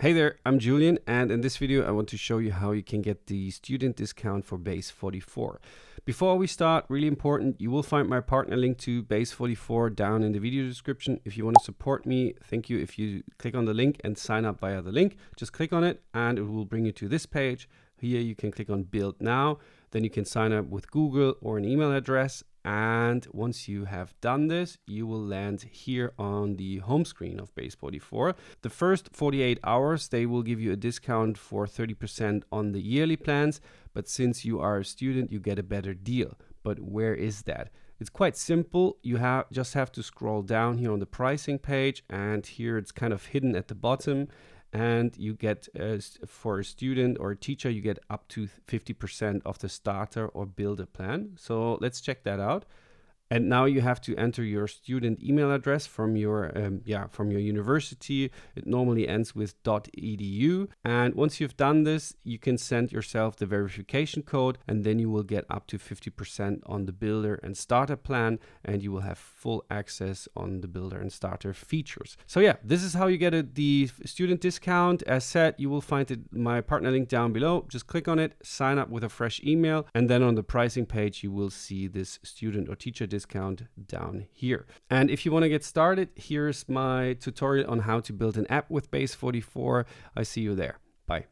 Hey there, I'm Julian, and in this video I want to show you how you can get the student discount for Base44. Before we start, really important, you will find my partner link to Base44 down in the video description. If you want to support me, thank you. If you click on the link and sign up via the link, just click on it and it will bring you to this page. Here you can click on Build Now, then you can sign up with Google or an email address. And once you have done this, you will land here on the home screen of Base44. The first 48 hours, they will give you a discount for 30% on the yearly plans. But since you are a student, you get a better deal. But where is that? It's quite simple. You just have to scroll down here on the pricing page, and here it's kind of hidden at the bottom. And you get, for a student or a teacher, you get up to 50% of the starter or builder plan. So let's check that out. And now you have to enter your student email address from your university. It normally ends with .edu. And once you've done this, you can send yourself the verification code, and then you will get up to 50% on the builder and starter plan, and you will have full access on the builder and starter features. So yeah, this is how you get the student discount. As said, you will find my partner link down below. Just click on it, sign up with a fresh email, and then on the pricing page, you will see this student or teacher discount down here. And if you want to get started, here's my tutorial on how to build an app with Base44. I see you there. Bye.